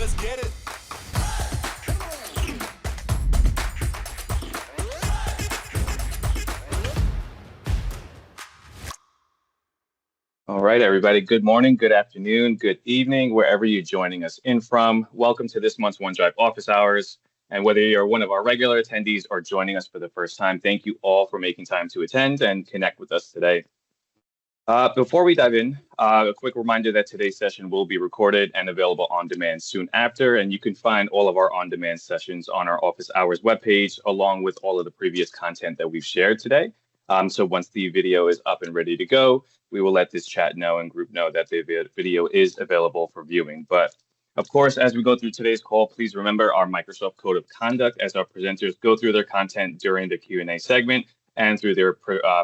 let's get it. All right, everybody. Good morning, good afternoon, good evening, wherever you're joining us in from. Welcome to this month's OneDrive Office Hours. And whether you're one of our regular attendees or joining us for the first time, thank you all for making time to attend and connect with us today. Before we dive in, a quick reminder that today's session will be recorded and available on demand soon after. And you can find all of our on-demand sessions on our Office Hours webpage, along with all of the previous content that we've shared today. So once the video is up and ready to go, we will let this chat know and group know that the video is available for viewing. But of course, as we go through today's call, please remember our Microsoft Code of Conduct as our presenters go through their content during the Q&A segment and through their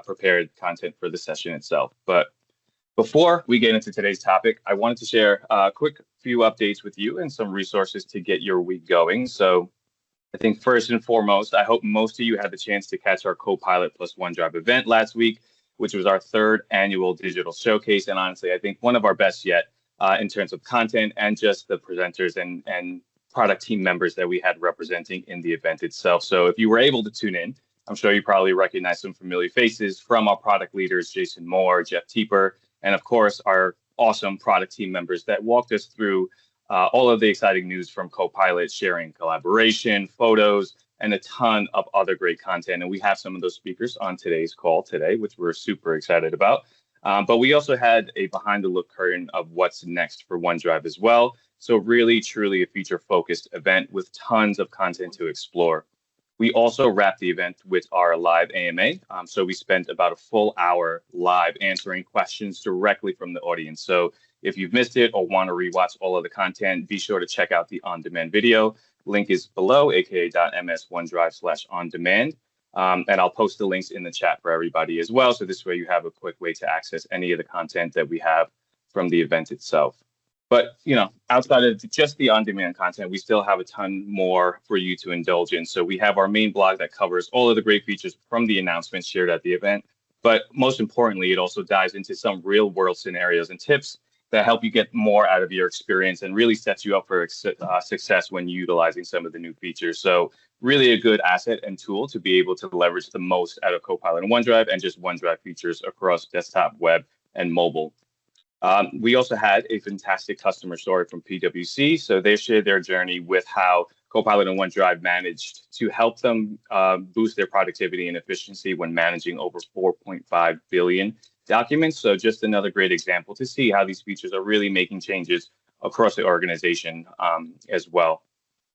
prepared content for the session itself. But before we get into today's topic, I wanted to share a quick few updates with you and some resources to get your week going. So I think first and foremost, I hope most of you had the chance to catch our Copilot plus OneDrive event last week, which was our third annual digital showcase. And honestly, I think one of our best yet in terms of content and just the presenters and product team members that we had representing in the event itself. So if you were able to tune in, I'm sure you probably recognize some familiar faces from our product leaders, Jason Moore, Jeff Teeper, and of course, our awesome product team members that walked us through all of the exciting news from Copilot, sharing collaboration, photos, and a ton of other great content. And we have some of those speakers on today's call today, which we're super excited about. But we also had a behind the look curtain of what's next for OneDrive as well. So really, truly a feature-focused event with tons of content to explore. We also wrapped the event with our live AMA. So we spent about a full hour live answering questions directly from the audience. So if you've missed it or want to rewatch all of the content, be sure to check out the on-demand video. Link is below, aka.ms OneDrive/on-demand. And I'll post the links in the chat for everybody as well. So this way you have a quick way to access any of the content that we have from the event itself. But, you know, outside of just the on-demand content, we still have a ton more for you to indulge in. So we have our main blog that covers all of the great features from the announcements shared at the event. But most importantly, it also dives into some real world scenarios and tips that help you get more out of your experience and really sets you up for success when utilizing some of the new features. So really a good asset and tool to be able to leverage the most out of Copilot and OneDrive and just OneDrive features across desktop, web, and mobile. We also had a fantastic customer story from PwC. So they shared their journey with how Copilot and OneDrive managed to help them boost their productivity and efficiency when managing over 4.5 billion documents. So just another great example to see how these features are really making changes across the organization as well.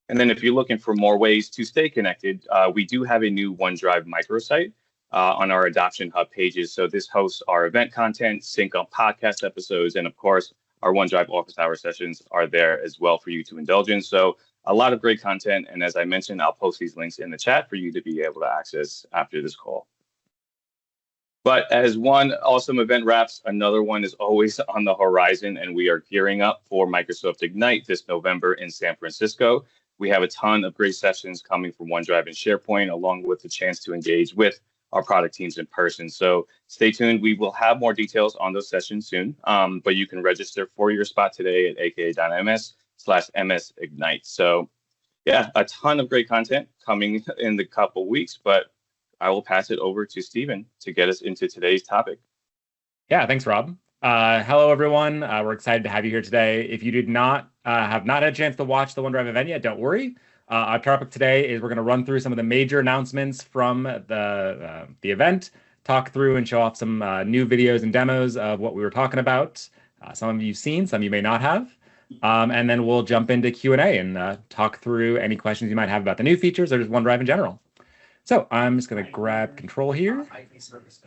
And then if you're looking for more ways to stay connected, we do have a new OneDrive microsite on our Adoption Hub pages. So this hosts our event content, sync up podcast episodes, and of course, our OneDrive Office Hour sessions are there as well for you to indulge in. So a lot of great content. And as I mentioned, I'll post these links in the chat for you to be able to access after this call. But as one awesome event wraps, another one is always on the horizon, and we are gearing up for Microsoft Ignite this November in San Francisco. We have a ton of great sessions coming from OneDrive and SharePoint, along with the chance to engage with our product teams in person. So stay tuned. We will have more details on those sessions soon, but you can register for your spot today at aka.ms/msignite. So yeah, a ton of great content coming in the couple weeks, but I will pass it over to Stephen to get us into today's topic. Yeah, thanks, Rob. Hello, everyone. We're excited to have you here today. If you have not had a chance to watch the OneDrive event yet, don't worry. Our topic today is we're going to run through some of the major announcements from the event, talk through and show off some new videos and demos of what we were talking about. Some of you've seen, some you may not have. And then we'll jump into Q&A and talk through any questions you might have about the new features or just OneDrive in general. So I'm just going to grab control here,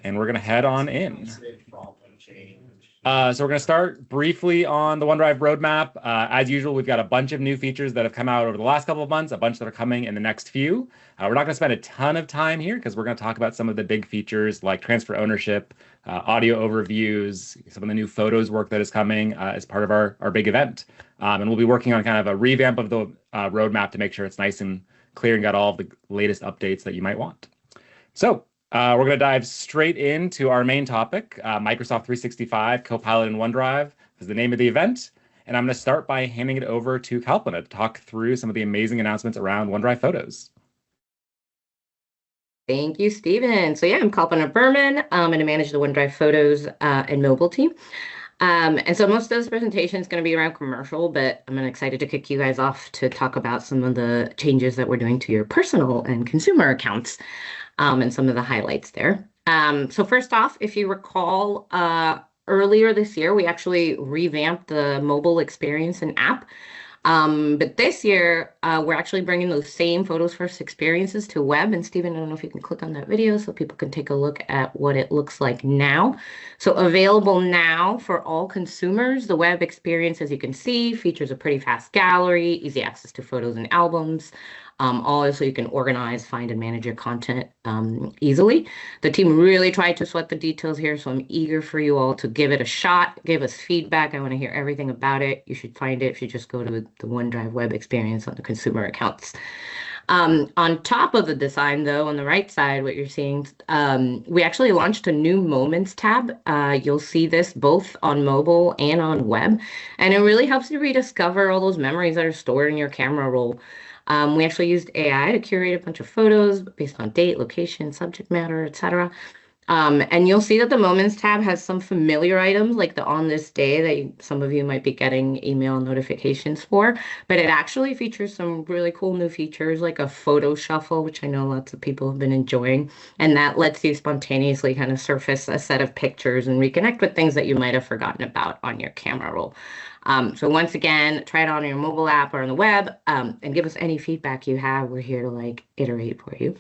and we're going to head on in. So we're going to start briefly on the OneDrive roadmap. As usual, we've got a bunch of new features that have come out over the last couple of months, a bunch that are coming in the next few. We're not going to spend a ton of time here because we're going to talk about some of the big features like transfer ownership, audio overviews, some of the new photos work that is coming as part of our big event. And we'll be working on kind of a revamp of the roadmap to make sure it's nice and clear and got all of the latest updates that you might want. So we're going to dive straight into our main topic, Microsoft 365, Copilot and OneDrive is the name of the event. And I'm going to start by handing it over to Kalpana to talk through some of the amazing announcements around OneDrive Photos. Thank you, Stephen. So yeah, I'm Kalpana Berman. I'm going to manage the OneDrive Photos and mobile team. And so most of this presentation is going to be around commercial, but I'm excited to kick you guys off to talk about some of the changes that we're doing to your personal and consumer accounts, and some of the highlights there. So first off, if you recall, earlier this year, we actually revamped the mobile experience and app. But this year, we're actually bringing those same photos first experiences to web. And Stephen, I don't know if you can click on that video so people can take a look at what it looks like now. So available now for all consumers, the web experience, as you can see, features a pretty fast gallery, easy access to photos and albums, all so you can organize, find, and manage your content easily. The team really tried to sweat the details here, so I'm eager for you all to give it a shot, give us feedback. I want to hear everything about it. You should find it if you just go to the OneDrive web experience on the consumer accounts. On top of the design, though, on the right side, what you're seeing, we actually launched a new Moments tab. You'll see this both on mobile and on web, and it really helps you rediscover all those memories that are stored in your camera roll. We actually used AI to curate a bunch of photos based on date, location, subject matter, etc. And you'll see that the Moments tab has some familiar items like the On This Day that some of you might be getting email notifications for, but it actually features some really cool new features like a photo shuffle, which I know lots of people have been enjoying, and that lets you spontaneously kind of surface a set of pictures and reconnect with things that you might have forgotten about on your camera roll. So once again, try it on your mobile app or on the web, and give us any feedback you have. We're here to iterate for you.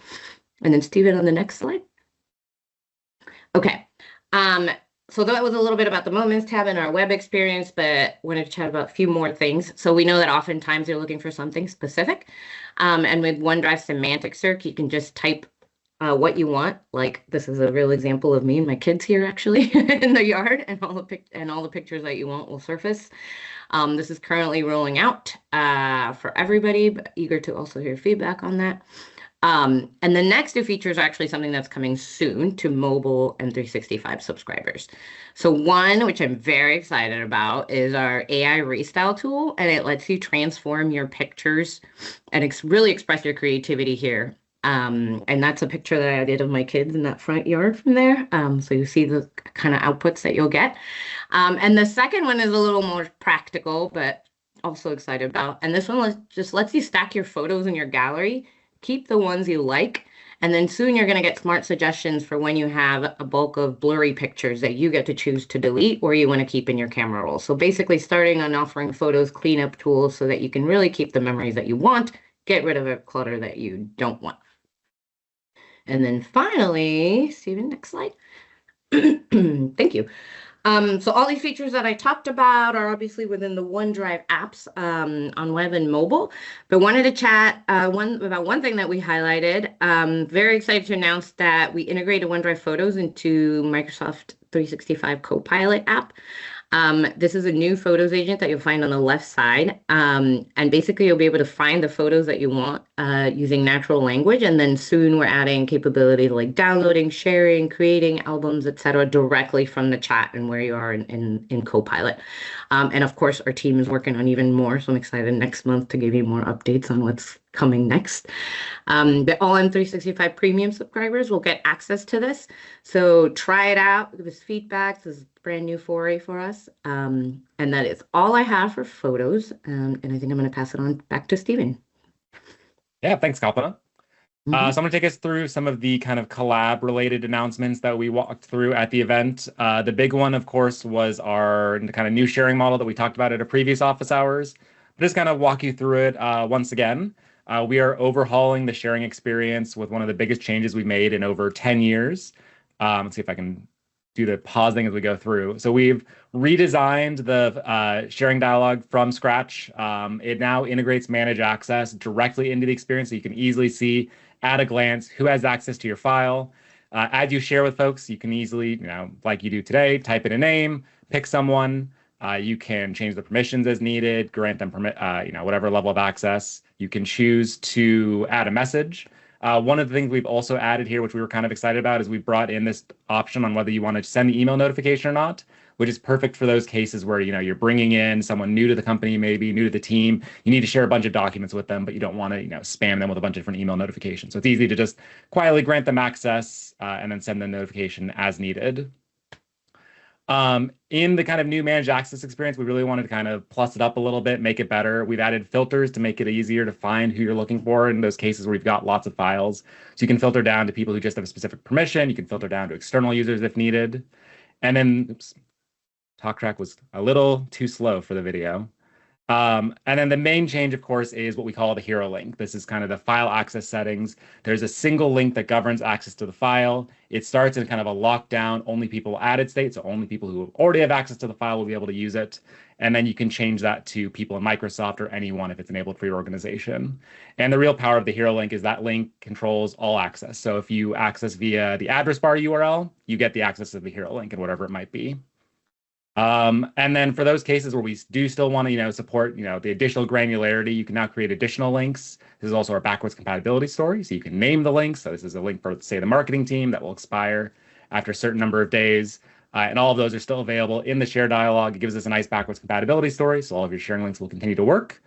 And then Stephen, on the next slide. Okay. So that was a little bit about the Moments tab in our web experience, but wanted to chat about a few more things. So we know that oftentimes you're looking for something specific. And with OneDrive Semantic Search, you can just type what you want. Like this is a real example of me and my kids here actually in the yard, and all the pictures that you want will surface. This is currently rolling out for everybody, but eager to also hear feedback on that. And the next new features are actually something that's coming soon to mobile and 365 subscribers. So one, which I'm very excited about, is our AI Restyle tool, and it lets you transform your pictures and really express your creativity here. And that's a picture that I did of my kids in that front yard from there. So you see the kind of outputs that you'll get. And the second one is a little more practical, but also excited about. And this one just lets you stack your photos in your gallery, keep the ones you like, and then soon you're going to get smart suggestions for when you have a bulk of blurry pictures that you get to choose to delete or you want to keep in your camera roll. So basically starting on offering photos cleanup tools so that you can really keep the memories that you want, get rid of the clutter that you don't want. And then finally, Stephen, next slide. Thank you. So all these features that I talked about are obviously within the OneDrive apps on web and mobile, but wanted to chat about one thing that we highlighted. Very excited to announce that we integrated OneDrive Photos into Microsoft 365 Copilot app. This is a new photos agent that you'll find on the left side. And basically you'll be able to find the photos that you want using natural language. And then soon we're adding capability to downloading, sharing, creating albums, etc., directly from the chat and where you are in Copilot. And of course, our team is working on even more. So I'm excited next month to give you more updates on what's coming next. But all M365 premium subscribers will get access to this. So try it out, give us feedback. This is brand new foray for us. And that is all I have for photos. And I think I'm going to pass it on back to Stephen. Yeah, thanks, Kalpana. So I'm going to take us through some of the kind of collab-related announcements that we walked through at the event. The big one, of course, was our kind of new sharing model that we talked about at a previous office hours. But just kind of walk you through it once again. We are overhauling the sharing experience with one of the biggest changes we made in over 10 years. Let's see if I can do the pausing as we go through. So we've redesigned the sharing dialog from scratch. It now integrates manage access directly into the experience, so you can easily see at a glance who has access to your file. As you share with folks, you can easily, like you do today, type in a name, pick someone. You can change the permissions as needed, grant them whatever level of access. You can choose to add a message. One of the things we've also added here, which we were kind of excited about, is we brought in this option on whether you want to send the email notification or not. which is perfect for those cases where, you're bringing in someone new to the company, maybe new to the team. You need to share a bunch of documents with them, but you don't want to, spam them with a bunch of different email notifications. So it's easy to just quietly grant them access and then send the notification as needed. In the kind of new managed access experience, we really wanted to kind of plus it up a little bit, make it better. We've added filters to make it easier to find who you're looking for in those cases where we've got lots of files. So you can filter down to people who just have a specific permission. You can filter down to external users if needed. And then, oops, talk track was a little too slow for the video. And then the main change, of course, is what we call the hero link. This is kind of the file access settings. There's a single link that governs access to the file. It starts in kind of a lockdown, only people added state. So only people who already have access to the file will be able to use it. And then you can change that to people in Microsoft or anyone if it's enabled for your organization. And the real power of the hero link is that link controls all access. So if you access via the address bar URL, you get the access to the hero link and whatever it might be. And then for those cases where we do still want to, support, the additional granularity, you can now create additional links. This is also our backwards compatibility story. So you can name the link. So this is a link for, say, the marketing team that will expire after a certain number of days. And all of those are still available in the share dialog. It gives us a nice backwards compatibility story. So all of your sharing links will continue to work.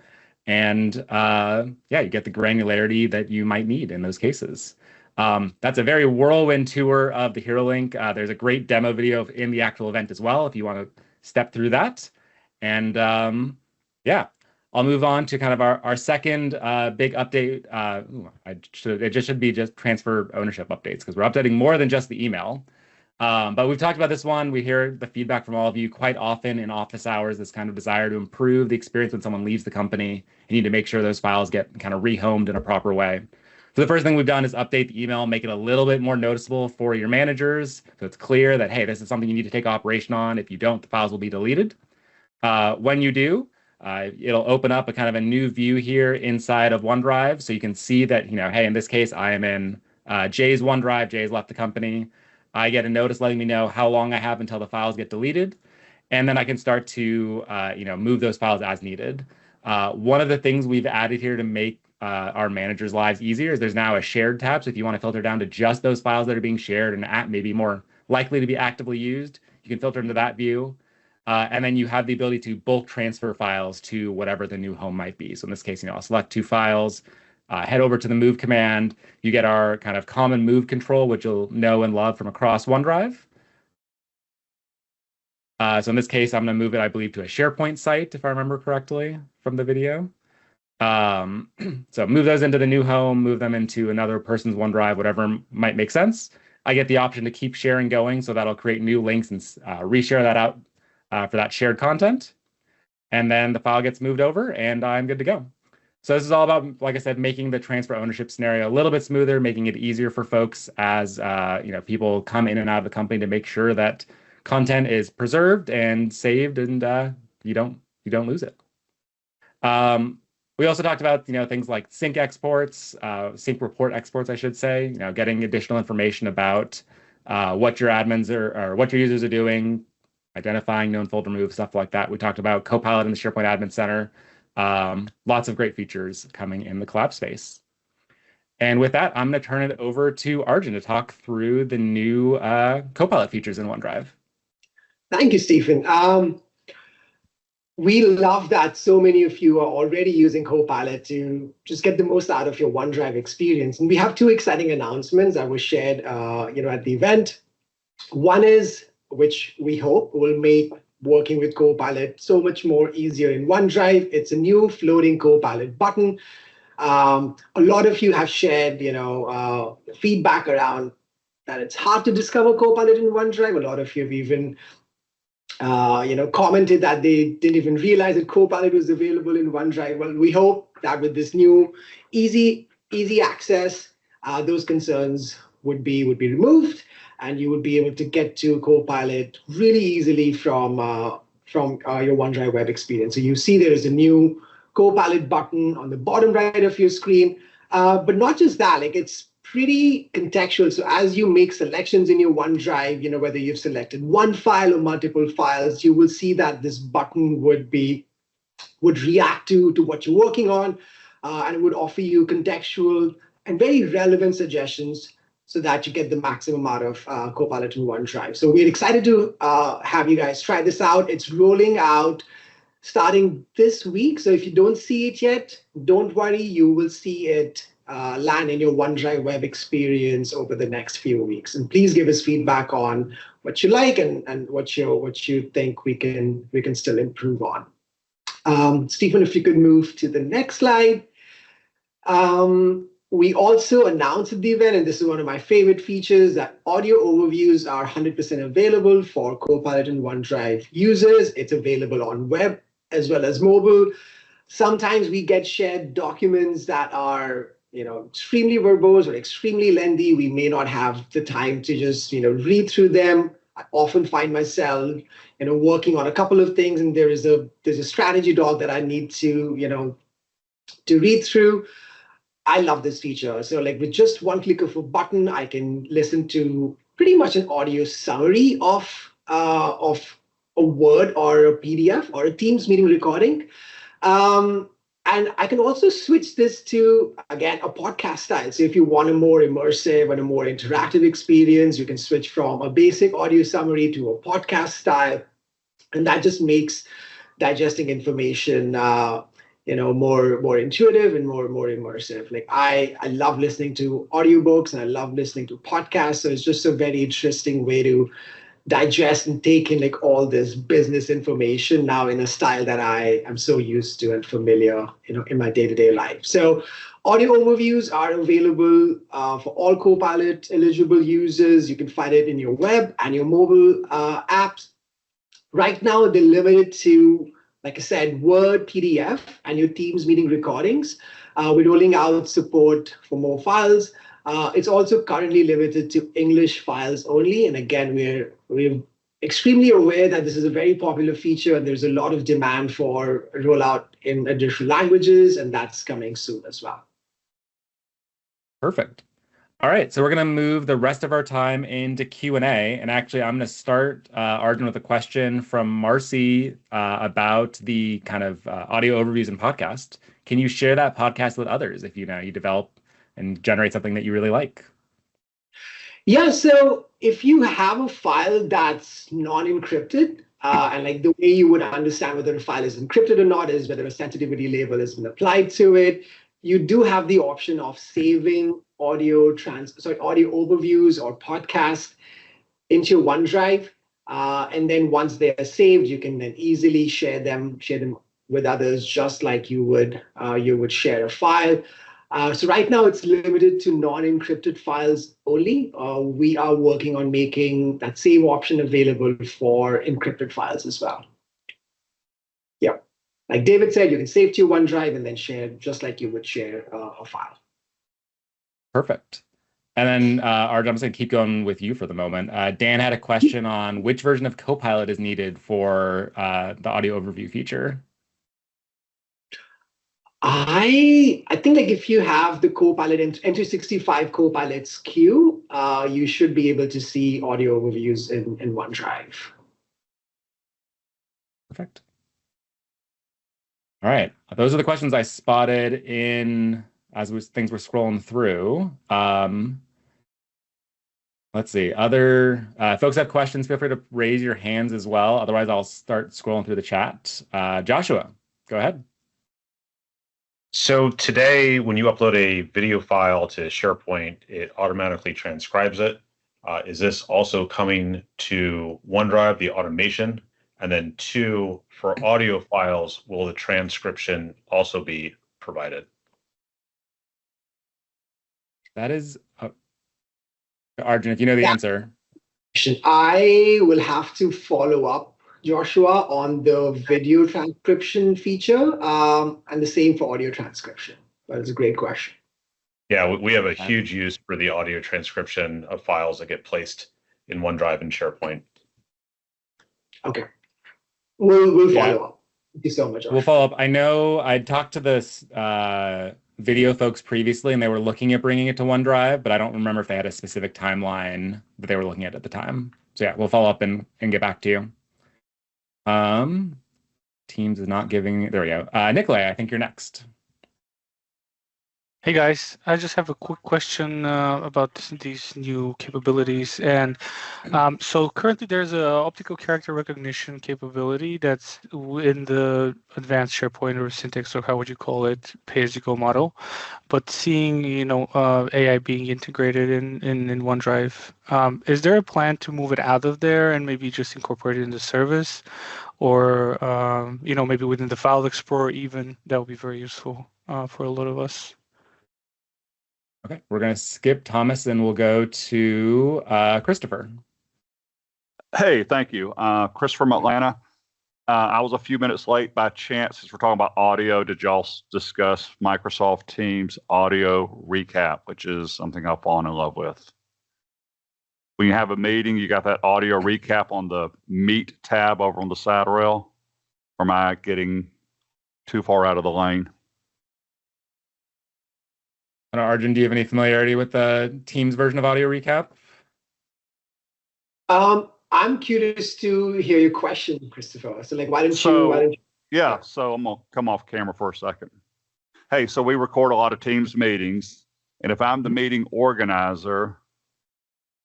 And yeah, you get the granularity that you might need in those cases. That's a very whirlwind tour of the hero link. There's a great demo video in the actual event as well, if you want to step through that. And yeah, I'll move on to kind of our second big update. It just should be just transfer ownership updates, because we're updating more than just the email. But we've talked about this one. We hear the feedback from all of you quite often in office hours, this kind of desire to improve the experience when someone leaves the company. You need to make sure those files get kind of rehomed in a proper way. So the first thing we've done is update the email, make it a little bit more noticeable for your managers. So it's clear that, hey, this is something you need to take operation on. If you don't, the files will be deleted. When you do, it'll open up a kind of a new view here inside of OneDrive. So you can see that, hey, in this case, I am in Jay's OneDrive. Jay's left the company. I get a notice letting me know how long I have until the files get deleted. And then I can start to, move those files as needed. One of the things we've added here to make our managers' lives easier is there's now a shared tab. So if you want to filter down to just those files that are being shared and maybe more likely to be actively used, you can filter into that view. And then you have the ability to bulk transfer files to whatever the new home might be. So in this case, I'll select 2 files, head over to the move command. You get our kind of common move control, which you'll know and love from across OneDrive. So in this case, I'm going to move it, I believe, to a SharePoint site, if I remember correctly from the video. So move those into the new home, move them into another person's OneDrive, whatever might make sense. I get the option to keep sharing going, so that'll create new links and reshare that out for that shared content. And then the file gets moved over and I'm good to go. So this is all about, like I said, making the transfer ownership scenario a little bit smoother, making it easier for folks as people come in and out of the company to make sure that content is preserved and saved and you don't lose it. We also talked about, things like sync exports, sync report exports, I should say, getting additional information about what your admins or what your users are doing, identifying known folder moves, stuff like that. We talked about Copilot in the SharePoint Admin Center. Lots of great features coming in the collab space. And with that, I'm going to turn it over to Arjun to talk through the new Copilot features in OneDrive. Thank you, Stephen. We love that so many of you are already using Copilot to just get the most out of your OneDrive experience. And we have 2 exciting announcements that were shared at the event. One is, which we hope will make working with Copilot so much more easier in OneDrive. It's a new floating Copilot button. A lot of you have shared feedback around that it's hard to discover Copilot in OneDrive. A lot of you have even commented that they didn't even realize that Copilot was available in OneDrive. Well, we hope that with this new easy access, those concerns would be removed, and you would be able to get to Copilot really easily from your OneDrive web experience. So you see there is a new Copilot button on the bottom right of your screen, but not just that, it's pretty contextual. So as you make selections in your OneDrive, whether you've selected one file or multiple files, you will see that this button would react to what you're working on, and it would offer you contextual and very relevant suggestions so that you get the maximum out of Copilot and OneDrive. So we're excited to have you guys try this out. It's rolling out starting this week. So if you don't see it yet, don't worry, you will see it land in your OneDrive web experience over the next few weeks. And please give us feedback on what you like and what you think we can still improve on. Stephen, if you could move to the next slide. We also announced at the event, and this is one of my favorite features, that audio overviews are 100% available for Copilot and OneDrive users. It's available on web as well as mobile. Sometimes we get shared documents that are extremely verbose or extremely lengthy. We may not have the time to just read through them. I often find myself working on a couple of things, and there's a strategy doc that I need to read through. I love this feature. So like with just one click of a button, I can listen to pretty much an audio summary of a Word or a PDF or a Teams meeting recording. And I can also switch this to, again, a podcast style. So if you want a more immersive and a more interactive experience, you can switch from a basic audio summary to a podcast style. And that just makes digesting information more intuitive and more immersive. Like I love listening to audiobooks and I love listening to podcasts. So it's just a very interesting way to digest and take in like all this business information now in a style that I am so used to and familiar, in my day-to-day life. So audio overviews are available for all Copilot eligible users. You can find it in your web and your mobile apps. Right now, they're limited to, like I said, Word, PDF, and your Teams meeting recordings. We're rolling out support for more files. It's also currently limited to English files only. And again, we're extremely aware that this is a very popular feature and there's a lot of demand for rollout in additional languages, and that's coming soon as well. Perfect. All right, so we're going to move the rest of our time into Q&A. And actually, I'm going to start, Arjun, with a question from Marcy about the kind of audio overviews and podcast. Can you share that podcast with others if you develop and generate something that you really like? Yeah, so if you have a file that's non-encrypted, and like the way you would understand whether a file is encrypted or not is whether a sensitivity label has been applied to it, you do have the option of saving audio overviews or podcasts into OneDrive. And then once they are saved, you can then easily share them with others, just like you would share a file. So right now it's limited to non-encrypted files only. We are working on making that same option available for encrypted files as well. Yeah, like David said, you can save to your OneDrive and then share just like you would share a file. Perfect. And then, Arjun, I'm just going to keep going with you for the moment. Dan had a question on which version of Copilot is needed for the audio overview feature. I think like if you have the Copilot N365 Copilot SKU, you should be able to see audio overviews in OneDrive. Perfect. All right, those are the questions I spotted as things were scrolling through. Let's see. Other folks have questions, feel free to raise your hands as well. Otherwise, I'll start scrolling through the chat. Joshua, go ahead. So today, when you upload a video file to SharePoint, it automatically transcribes it. Is this also coming to OneDrive, the automation? And then 2, for audio files, will the transcription also be provided? That is, Arjun, if you know the answer. I will have to follow up, Joshua, on the video transcription feature, and the same for audio transcription. That is a great question. Yeah, we have a huge use for the audio transcription of files that get placed in OneDrive and SharePoint. Okay. We'll follow up. Thank you so much, Joshua. We'll follow up. I know I talked to this video folks previously, and they were looking at bringing it to OneDrive, but I don't remember if they had a specific timeline that they were looking at the time. So yeah, we'll follow up and get back to you. Teams is not giving. There we go. Nikolai, I think you're next. Hey guys, I just have a quick question about these new capabilities. And so currently there's a optical character recognition capability that's in the advanced SharePoint or Syntax, or how would you call it, pay-as-you-go model. But seeing, AI being integrated in OneDrive, is there a plan to move it out of there and maybe just incorporate it in the service? Or, maybe within the File Explorer even, that would be very useful for a lot of us. Okay, we're going to skip Thomas and we'll go to Christopher. Hey, thank you. Chris from Atlanta. I was a few minutes late by chance since we're talking about audio. Did y'all discuss Microsoft Teams audio recap, which is something I've fallen in love with? When you have a meeting, you got that audio recap on the Meet tab over on the side rail. Or am I getting too far out of the lane? And Arjun, do you have any familiarity with the Teams version of audio recap? I'm curious to hear your question, Christopher. So, like, why don't you? Yeah, so I'm gonna come off camera for a second. Hey, so we record a lot of Teams meetings, and if I'm the meeting organizer,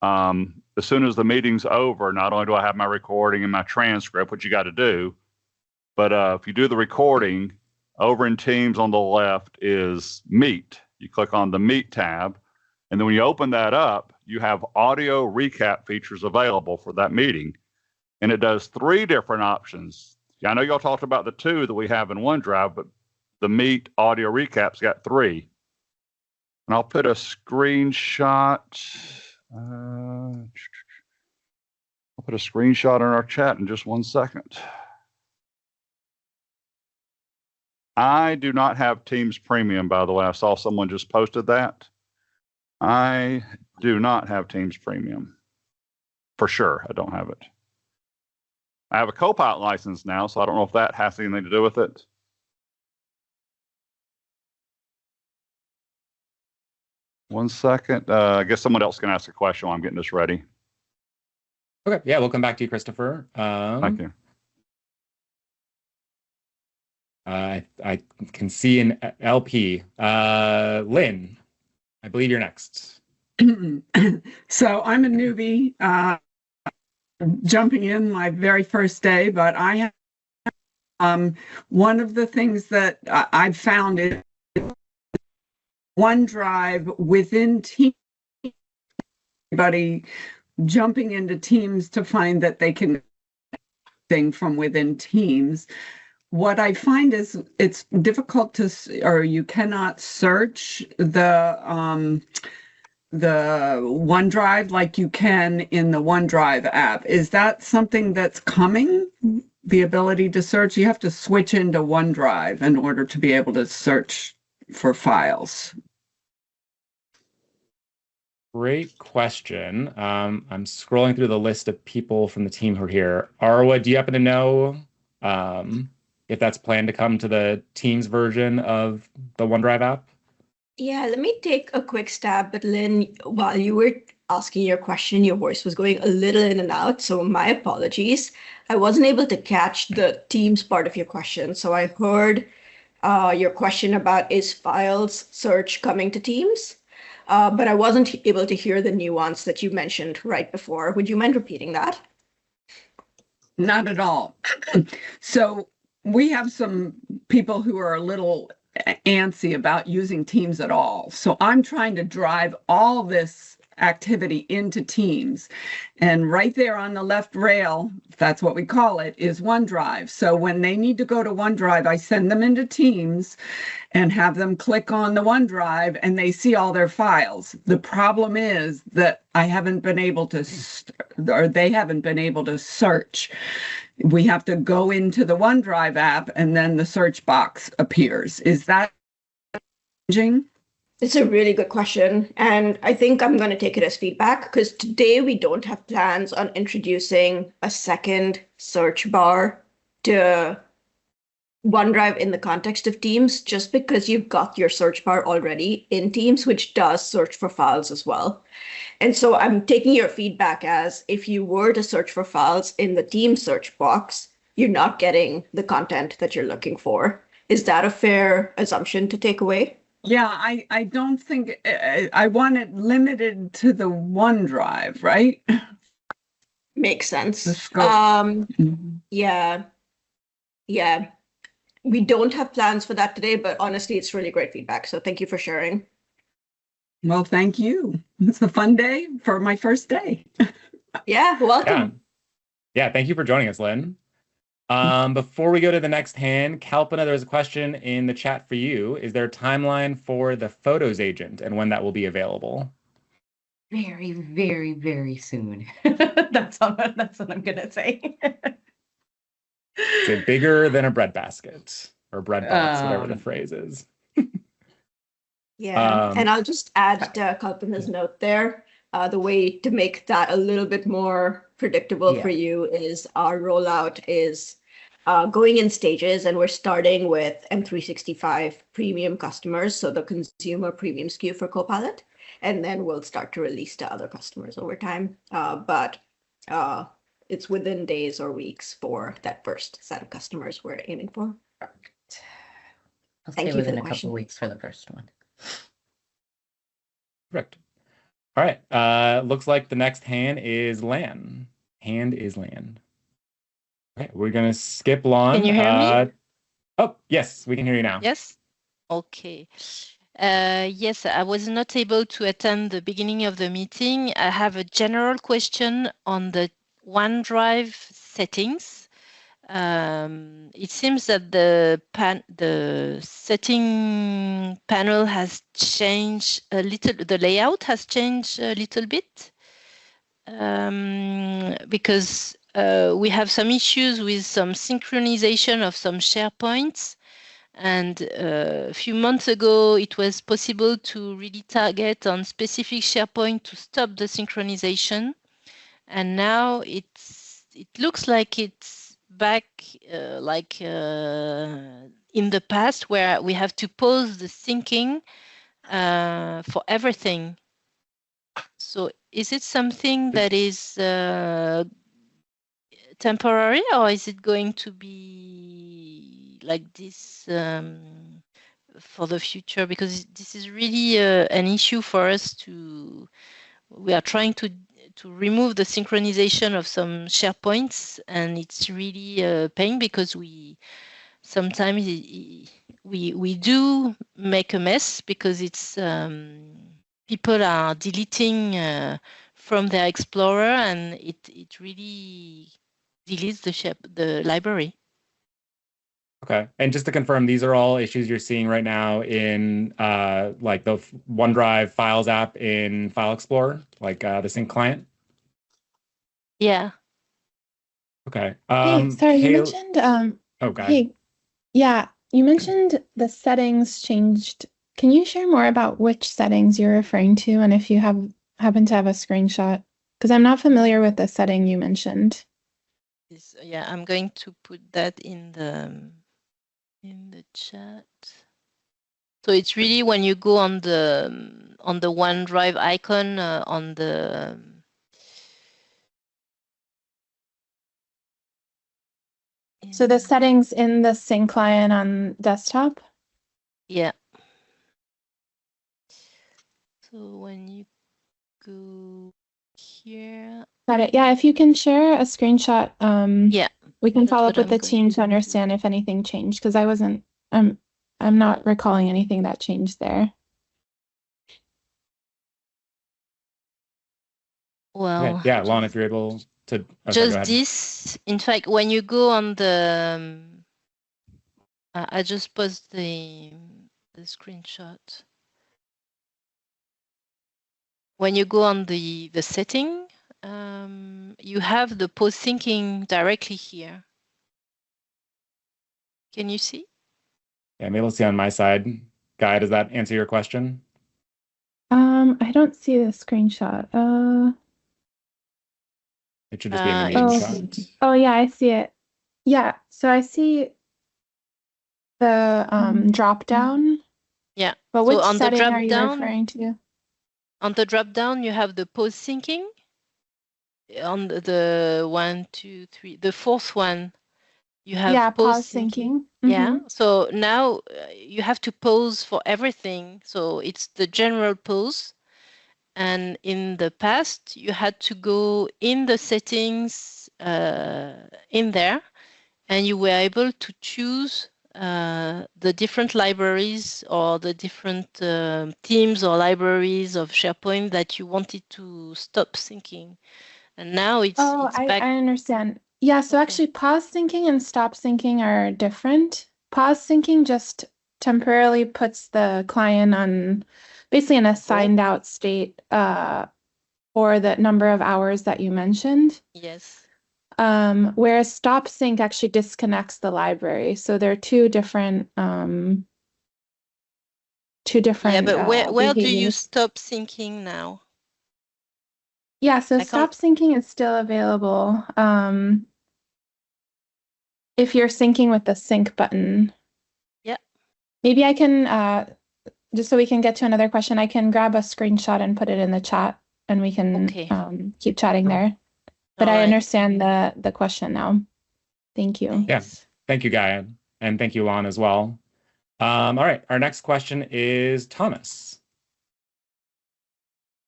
as soon as the meeting's over, not only do I have my recording and my transcript, which you got to do, but if you do the recording, over in Teams on the left is Meet. You click on the Meet tab, and then when you open that up, you have audio recap features available for that meeting. And it does 3 different options. I know y'all talked about the 2 that we have in OneDrive, but the Meet audio recap's got 3. And I'll put a screenshot. I'll put a screenshot in our chat in just 1 second. I do not have Teams Premium, by the way. I saw someone just posted that. I do not have Teams Premium. For sure, I don't have it. I have a Copilot license now, so I don't know if that has anything to do with it. One second. I guess someone else can ask a question while I'm getting this ready. Okay, yeah, we'll come back to you, Christopher. Thank you. I can see an LP. Lynn, I believe you're next. So I'm a newbie, jumping in my very first day, but I have one of the things that I've found is OneDrive within Teams, everybody jumping into Teams to find that they can thing from within Teams. What I find is it's difficult to, or you cannot search the OneDrive like you can in the OneDrive app. Is that something that's coming? The ability to search? You have to switch into OneDrive in order to be able to search for files. Great question. I'm scrolling through the list of people from the team who are here. Arwa, do you happen to know if that's planned to come to the Teams version of the OneDrive app? Yeah, let me take a quick stab. But Lynn, while you were asking your question, your voice was going a little in and out. So my apologies. I wasn't able to catch the Teams part of your question. So I heard your question about is files search coming to Teams? But I wasn't able to hear the nuance that you mentioned right before. Would you mind repeating that? Not at all. So we have some people who are a little antsy about using Teams at all. So I'm trying to drive all this activity into Teams. And right there on the left rail, if that's what we call it, is OneDrive. So when they need to go to OneDrive, I send them into Teams and have them click on the OneDrive and they see all their files. The problem is that I haven't been able to, or they haven't been able to search. We have to go into the OneDrive app and then the search box appears. Is that changing? It's a really good question. And I think I'm going to take it as feedback because today we don't have plans on introducing a second search bar to OneDrive in the context of Teams, just because you've got your search bar already in Teams, which does search for files as well. And so I'm taking your feedback as if you were to search for files in the Teams search box, you're not getting the content that you're looking for. Is that a fair assumption to take away? Yeah, I don't think I want it limited to the OneDrive, right? Makes sense. The scope. Mhm. Yeah. Yeah. We don't have plans for that today, but honestly, it's really great feedback. So thank you for sharing. Well, thank you. It's a fun day for my first day. Yeah, welcome. Yeah, thank you for joining us, Lynn. Before we go to the next hand, Kalpana, there's a question in the chat for you. Is there a timeline for the Photos agent and when that will be available? Very, very, very soon. That's what I'm gonna say. Say bigger than a breadbasket or bread box, whatever the phrase is. Yeah, and I'll just add to Kalpana's note there. The way to make that a little bit more predictable for you is our rollout is going in stages, and we're starting with M365 premium customers, so the consumer premium SKU for Copilot, and then we'll start to release to other customers over time. But it's within days or weeks for that first set of customers we're aiming for. I'll Thank say you for within the a question. couple weeks for the first one. Correct. All right. Looks like the next hand is Lan. Hand is Lan. Okay, we're gonna skip Lan. Can you hear me? Oh, yes, we can hear you now. Yes? Okay. Yes, I was not able to attend the beginning of the meeting. I have a general question on the OneDrive settings. It seems that the setting panel has changed a little, the layout has changed a little bit. Because we have some issues with some synchronization of some SharePoints. And a few months ago, it was possible to really target on specific SharePoint to stop the synchronization. And now it looks like it's back in the past where we have to pause the syncing for everything. So is it something that is temporary, or is it going to be like this for the future? Because this is really an issue for us to. We are trying to remove the synchronization of some SharePoints, and it's really a pain because we sometimes we do make a mess because it's people are deleting from their Explorer, and it really deletes the library. Okay, and just to confirm, these are all issues you're seeing right now in like the OneDrive Files app in File Explorer, like the sync client? Yeah. Okay. Hey, sorry, you mentioned okay. Hey, yeah, you mentioned the settings changed. Can you share more about which settings you're referring to and if you happen to have a screenshot? Because I'm not familiar with the setting you mentioned. Yeah, I'm going to put that in the chat. So it's really when you go on the OneDrive icon on the So the settings in the sync client on desktop? Yeah. So when you go here. Got it. Yeah, if you can share a screenshot, yeah, we can follow up with the team to understand if anything changed, because I'm not recalling anything that changed there. Well, okay. Yeah, Lon, if you're able to just this. In fact, when you go on the I just post the screenshot. When you go on the setting, you have the post syncing directly here. Can you see? Yeah, I'm able to see on my side. Guy, does that answer your question? I don't see the screenshot. It should just be in the main shot. Oh yeah, I see it. Yeah, so I see the drop down. Yeah. But which setting are you referring to? On the drop down, you have the post syncing. On the 1, 2, 3, the fourth one. You have Yeah, pause pause syncing. syncing. Yeah. Mhm. So now you have to pause for everything. So it's the general pause. And in the past, you had to go in the settings in there, and you were able to choose the different libraries or the different teams or libraries of SharePoint that you wanted to stop syncing. And now it's Oh, back. I understand. Yeah, so Okay. actually pause syncing and stop syncing are different. Pause syncing just temporarily puts the client on basically an assigned out state for the number of hours that you mentioned. Yes. Whereas stop sync actually disconnects the library. So they're two different Yeah, but where do you behaviors. stop syncing now? Yeah, so I can't. stop syncing is still available. If you're syncing with the sync button. Yeah. Maybe I can just so we can get to another question, I can grab a screenshot and put it in the chat and we can Okay. keep chatting there. But All I right. understand the question now. Thank you. Yeah. Thank you, Gaia. And thank you, Lon, as well. All right. Our next question is Thomas.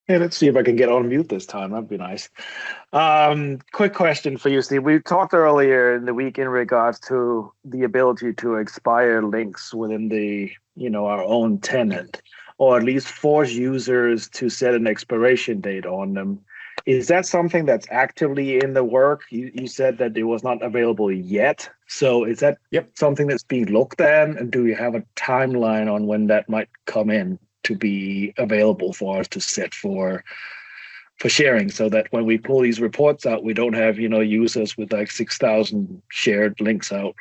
Hey, let's see if I can get on mute this time. That'd be nice. Quick question for you, Steve. We talked earlier in the week in regards to the ability to expire links within the, our own tenant, or at least force users to set an expiration date on them. Is that something that's actively in the work? You said that it was not available yet. So is that something that's being looked at? And do you have a timeline on when that might come in to be available for us to set for sharing, so that when we pull these reports out, we don't have, users with like 6,000 shared links out?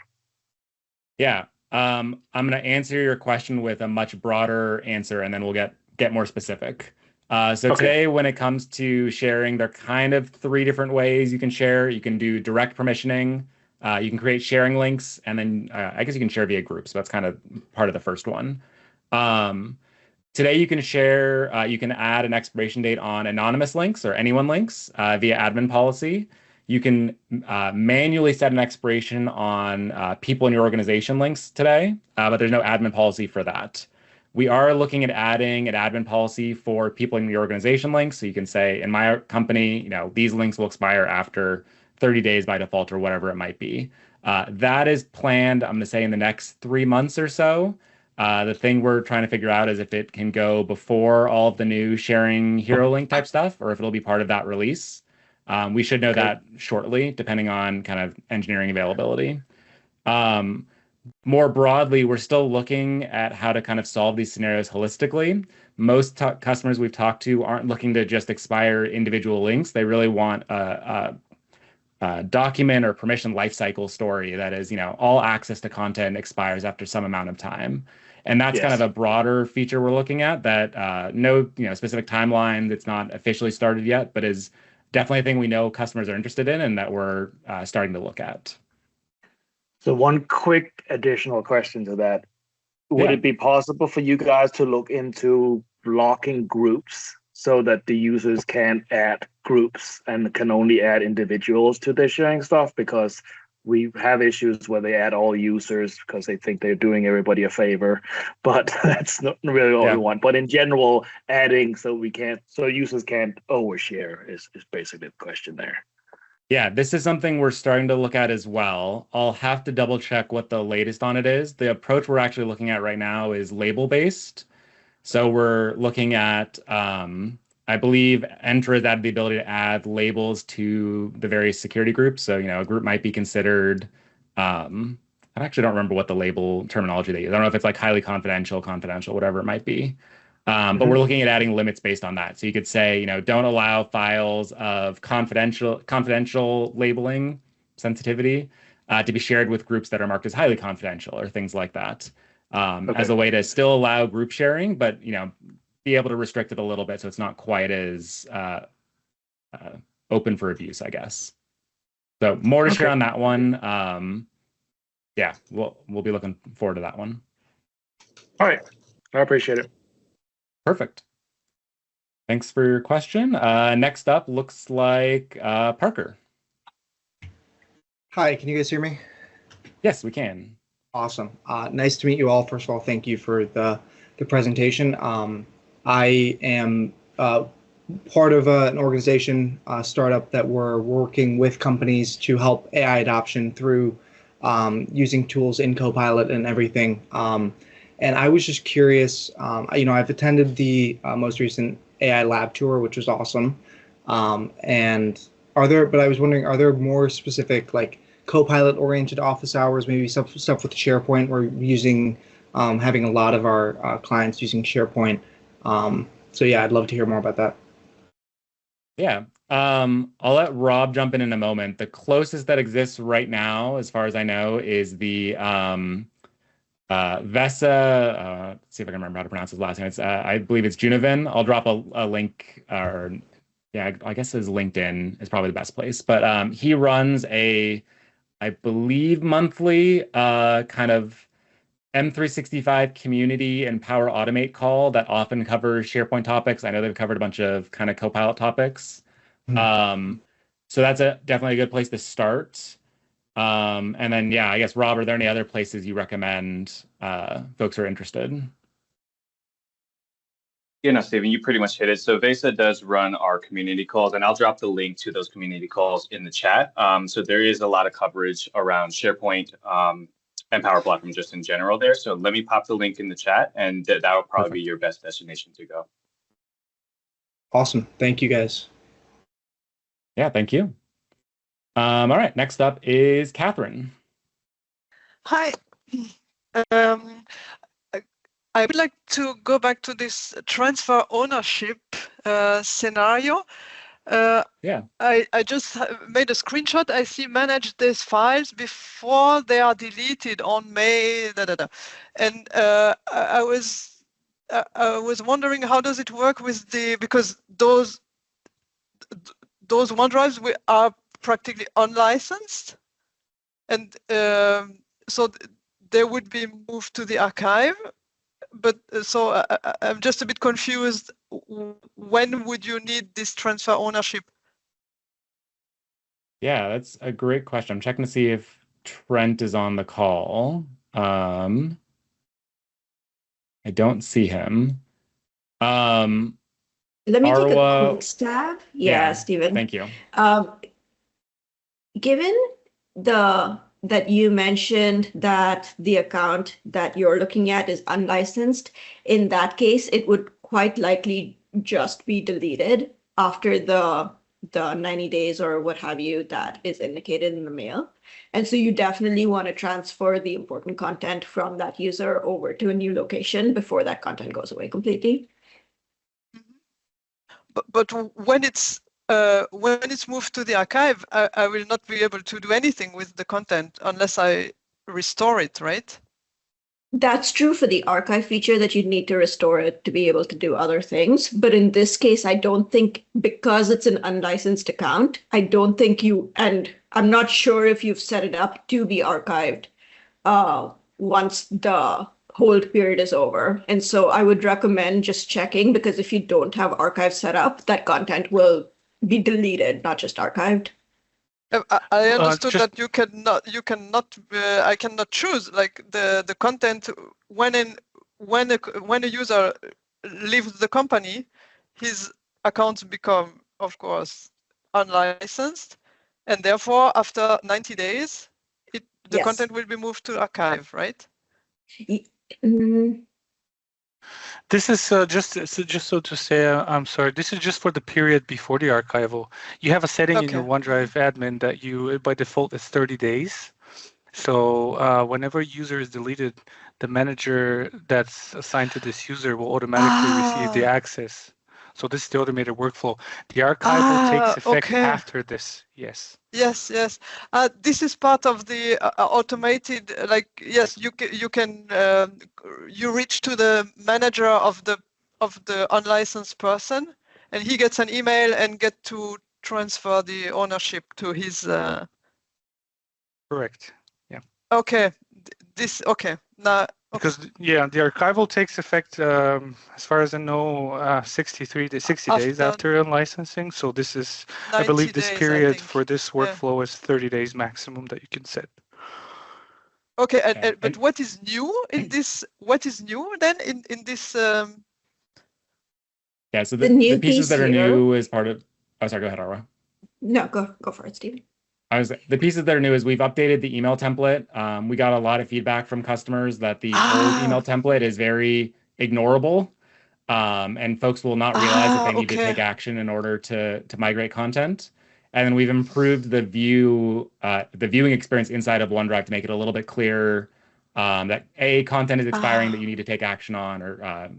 Yeah. I'm going to answer your question with a much broader answer, and then we'll get more specific. Today, when it comes to sharing, there are kind of three different ways you can share. You can do direct permissioning. You can create sharing links, and then I guess you can share via groups. That's kind of part of the first one. Today, you can share, you can add an expiration date on anonymous links or anyone links via admin policy. You can manually set an expiration on people in your organization links today, but there's no admin policy for that. We are looking at adding an admin policy for people in your organization links. So you can say, in my company, these links will expire after 30 days by default or whatever it might be. That is planned, I'm going to say, in the next 3 months or so. The thing we're trying to figure out is if it can go before all of the new sharing hero link type stuff, or if it'll be part of that release. We should know that shortly, depending on kind of engineering availability. More broadly, we're still looking at how to kind of solve these scenarios holistically. Most customers we've talked to aren't looking to just expire individual links. They really want a document or permission lifecycle story that is, all access to content expires after some amount of time. And that's kind of a broader feature we're looking at that no specific timeline that's not officially started yet, but is definitely a thing we know customers are interested in and that we're starting to look at. So one quick additional question to that. Would it be possible for you guys to look into blocking groups so that the users can't add groups and can only add individuals to their sharing stuff? Because we have issues where they add all users because they think they're doing everybody a favor, but that's not really what we want. But in general, adding so users can't overshare is basically the question there. Yeah, this is something we're starting to look at as well. I'll have to double check what the latest on it is. The approach we're actually looking at right now is label based. So we're looking at, I believe Entra has added the ability to add labels to the various security groups. So, a group might be considered, I actually don't remember what the label terminology they use. I don't know if it's like highly confidential, whatever it might be. But we're looking at adding limits based on that. So you could say, don't allow files of confidential labeling sensitivity to be shared with groups that are marked as highly confidential or things like that. As a way to still allow group sharing, but be able to restrict it a little bit so it's not quite as open for abuse, I guess. So more to share on that one. Yeah, we'll be looking forward to that one. All right, I appreciate it. Perfect. Thanks for your question. Next up looks like Parker. Hi, can you guys hear me? Yes, we can. Awesome. Nice to meet you all. First of all, thank you for the presentation. I am part of an organization, startup, that we're working with companies to help AI adoption through using tools in Copilot and everything. And I was just curious, I've attended the most recent AI lab tour, which was awesome. But I was wondering, are there more specific, like, Copilot oriented office hours, maybe stuff with SharePoint? We're using, having a lot of our clients using SharePoint. So yeah, I'd love to hear more about that. Yeah. I'll let Rob jump in a moment. The closest that exists right now, as far as I know, is the Vesa. See if I can remember how to pronounce his last name. It's I believe it's Junivin. I'll drop a link, or yeah, I guess his LinkedIn is probably the best place. But he runs I believe monthly kind of M365 community and Power Automate call that often covers SharePoint topics. I know they've covered a bunch of kind of Copilot topics. So that's definitely a good place to start. And then, yeah, I guess, Rob, are there any other places you recommend folks are interested? Stephen, you pretty much hit it. So Vesa does run our community calls, and I'll drop the link to those community calls in the chat. So there is a lot of coverage around SharePoint and Power Platform just in general there. So let me pop the link in the chat, and that will probably be your best destination to go. Awesome. Thank you, guys. Yeah, thank you. All right, next up is Catherine. Hi. I would like to go back to this transfer ownership scenario. Yeah. I just made a screenshot. I see manage these files before they are deleted on May. And I was wondering, how does it work with because those OneDrives are practically unlicensed, and so they would be moved to the archive. But so I'm just a bit confused. When would you need this transfer ownership? Yeah, that's a great question. I'm checking to see if Trent is on the call. I don't see him. Let me take a quick stab. Yeah, Stephen. Thank you. Given that you mentioned that the account that you're looking at is unlicensed, in that case, it would quite likely just be deleted after the 90 days or what have you that is indicated in the mail. And so you definitely want to transfer the important content from that user over to a new location before that content goes away completely. But when it's moved to the archive, I will not be able to do anything with the content unless I restore it, right? That's true for the archive feature, that you'd need to restore it to be able to do other things. But in this case, I don't think, because it's an unlicensed account, I don't think and I'm not sure if you've set it up to be archived once the hold period is over. And so I would recommend just checking, because if you don't have archive set up, that content will be deleted, not just archived. I understood that I cannot choose like the content when a user leaves the company, his accounts become, of course, unlicensed, and therefore after 90 days, the content will be moved to archive, right? This is just so to say, I'm sorry, this is just for the period before the archival. You have a setting in your OneDrive admin that you, by default, is 30 days. So whenever a user is deleted, the manager that's assigned to this user will automatically receive the access. So this is the automated workflow. The archival takes effect after this. Yes. Yes. This is part of the automated. Like, yes, you can you reach to the manager of the unlicensed person, and he gets an email and get to transfer the ownership to his. Correct. Yeah. Okay. Now. Because the archival takes effect, as far as I know, 60 days after unlicensing. So this is, I believe, this period for this workflow is 30 days maximum that you can set. Okay, but And- what is new in this? What is new then in this? Yeah, so The the new pieces piece that are here. new is part of. Oh, sorry. Go ahead, Arwa. No, go for it, Steve. The pieces that are new is we've updated the email template. We got a lot of feedback from customers that the old email template is very ignorable, and folks will not realize that they need to Okay. take action in order to migrate content. And then we've improved the viewing experience inside of OneDrive to make it a little bit clearer that content is expiring that you need to take action on, or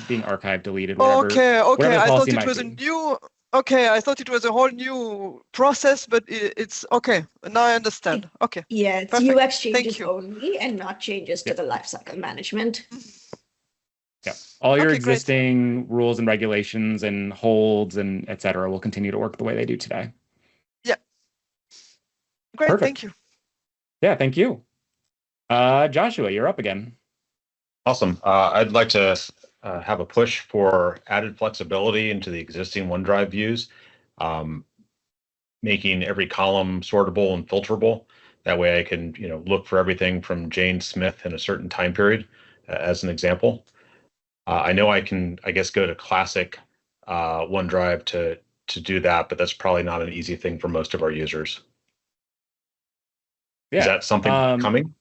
being archived, deleted, whatever. Okay, whatever the I thought policy it might was a be. new. Okay, I thought it was a whole new process, but it's okay. Now I understand. Okay. Yeah, it's Perfect. UX changes Thank you. only and not changes to the lifecycle management. Yeah, all your Okay, great. existing rules and regulations and holds and et cetera will continue to work the way they do today. Yeah. Great. Perfect. Thank you. Yeah, thank you. Joshua, you're up again. Awesome. I'd like to have a push for added flexibility into the existing OneDrive views, making every column sortable and filterable. That way I can, look for everything from Jane Smith in a certain time period, as an example. I know I can, I guess, go to classic OneDrive to do that, but that's probably not an easy thing for most of our users. Yeah. Is that something coming?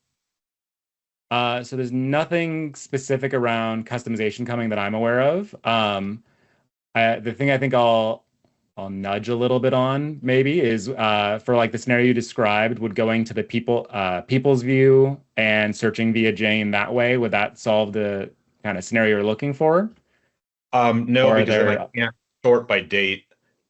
So there's nothing specific around customization coming that I'm aware of. The thing I think I'll nudge a little bit on maybe is for like the scenario you described, would going to the people's view and searching via Jane that way, would that solve the kind of scenario you're looking for? No, Or because then I can't sort by date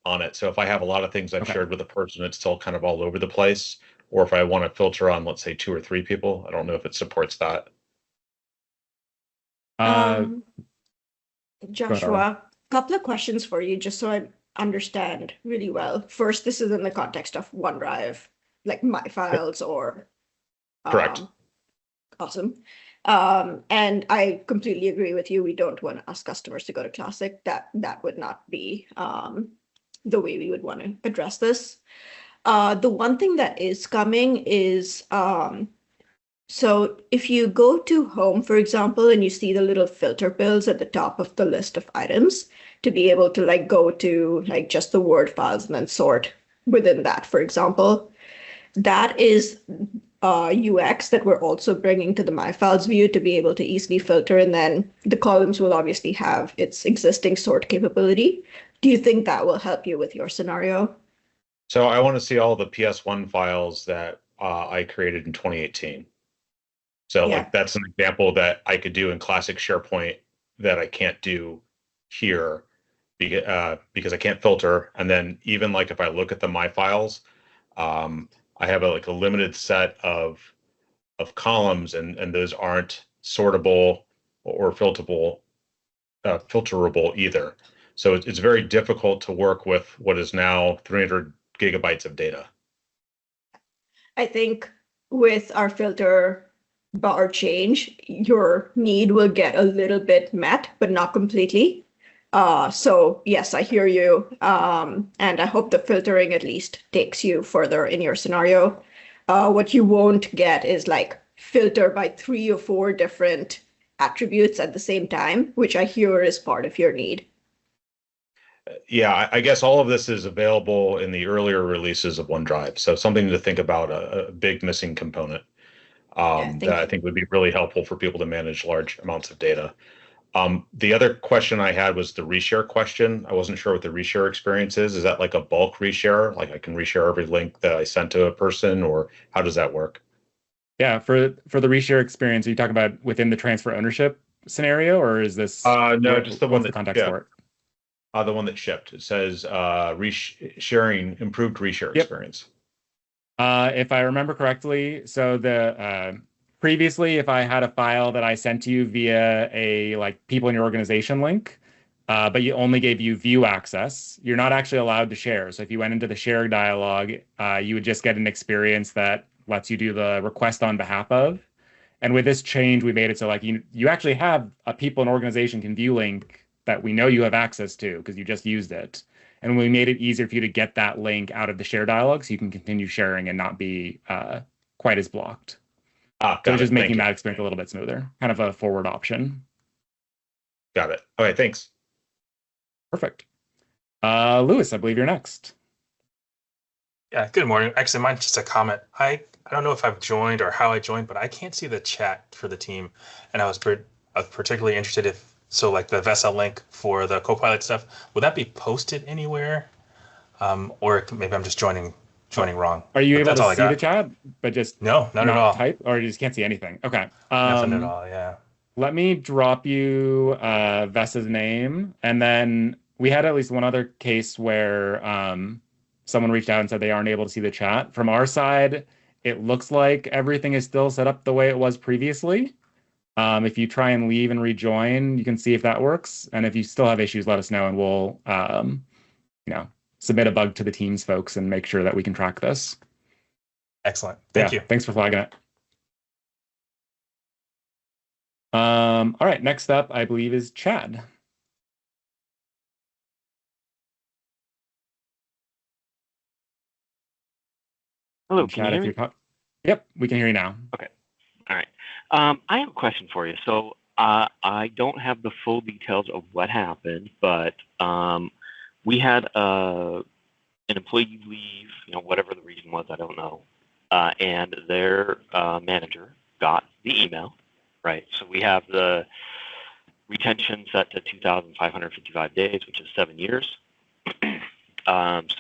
on it. So if I have a lot of things I've Okay. shared with a person, it's still kind of all over the place. Or if I want to filter on, let's say, 2 or 3 people, I don't know if it supports that. Joshua, a couple of questions for you, just so I understand really well. First, this is in the context of OneDrive, like my files or. Correct. Awesome. And I completely agree with you. We don't want to ask customers to go to Classic. That would not be the way we would want to address this. The one thing that is coming is so if you go to Home, for example, and you see the little filter pills at the top of the list of items, to be able to like go to like just the Word files and then sort within that, for example, that is UX that we're also bringing to the My Files view to be able to easily filter, and then the columns will obviously have its existing sort capability. Do you think that will help you with your scenario? So I want to see all the PS1 files that I created in 2018. So Yeah. like that's an example that I could do in classic SharePoint that I can't do here because I can't filter. And then even like if I look at the My Files, I have a limited set of columns, and those aren't sortable or filterable either. So it's very difficult to work with what is now 300 gigabytes of data. I think with our filter bar change, your need will get a little bit met, but not completely. So yes, I hear you. And I hope the filtering at least takes you further in your scenario. What you won't get is like filter by 3 or 4 different attributes at the same time, which I hear is part of your need. Yeah, I guess all of this is available in the earlier releases of OneDrive. So something to think about, a big missing component that I think would be really helpful for people to manage large amounts of data. The other question I had was the reshare question. I wasn't sure what the reshare experience is. Is that like a bulk reshare? Like I can reshare every link that I sent to a person, or how does that work? Yeah, for the reshare experience, are you talking about within the transfer ownership scenario, or is this no, just the one that context for it? The one that shipped. It says sharing, improved reshare experience. If I remember correctly, so the previously, if I had a file that I sent to you via a like people in your organization link, but you only gave you view access, you're not actually allowed to share. So if you went into the share dialog, you would just get an experience that lets you do the request on behalf of. And with this change, we made it so like you actually have a people in organization can view link that we know you have access to because you just used it. And we made it easier for you to get that link out of the share dialog so you can continue sharing and not be quite as blocked. So just making that experience a little bit smoother, kind of a forward option. Got it. All right, thanks. Perfect. Lewis, I believe you're next. Yeah, good morning. Actually, mine's just a comment. I don't know if I've joined or how I joined, but I can't see the chat for the team. And I was particularly interested like the Vesa link for the Copilot stuff, would that be posted anywhere? Or maybe I'm just joining wrong. Are you able to see the chat, but just not at all. Type, or you just can't see anything? Okay. Nothing at all, yeah. Let me drop you Vesa's name, and then we had at least one other case where someone reached out and said they aren't able to see the chat. From our side, it looks like everything is still set up the way it was previously. If you try and leave and rejoin, you can see if that works. And if you still have issues, let us know, and we'll submit a bug to the Teams folks and make sure that we can track this. Excellent. Thank you. Thanks for flagging it. All right, next up, I believe, is Chad. Hello, Chad, can you hear me? Yep, we can hear you now. Okay. All right. I have a question for you. So I don't have the full details of what happened, but we had an employee leave, whatever the reason was, I don't know, and their manager got the email, right? So we have the retention set to 2,555 days, which is 7 years. And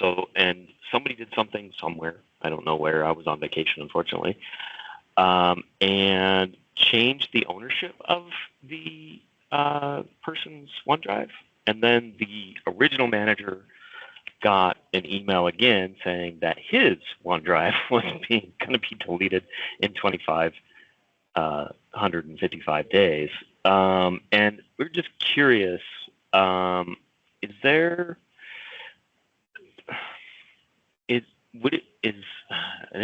somebody did something somewhere, I don't know where, I was on vacation, unfortunately, and changed the ownership of the person's OneDrive. And then the original manager got an email again saying that his OneDrive was going to be deleted in 2,555 days. And we're just curious, there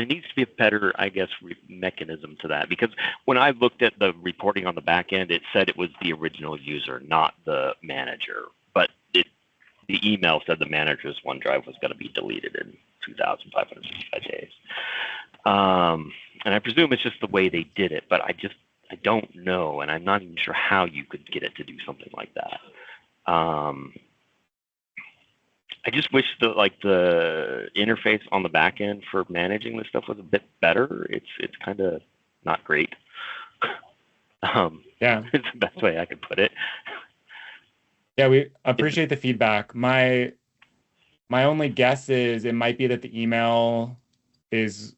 needs to be a better, I guess, mechanism to that, because when I looked at the reporting on the back end, it said it was the original user, not the manager. But the email said the manager's OneDrive was going to be deleted in 2,555 days. And I presume it's just the way they did it, but I don't know, and I'm not even sure how you could get it to do something like that. I just wish the interface on the back end for managing this stuff was a bit better. It's kind of not great. Yeah, it's the best way I could put it. Yeah, we appreciate the feedback. My only guess is it might be that the email is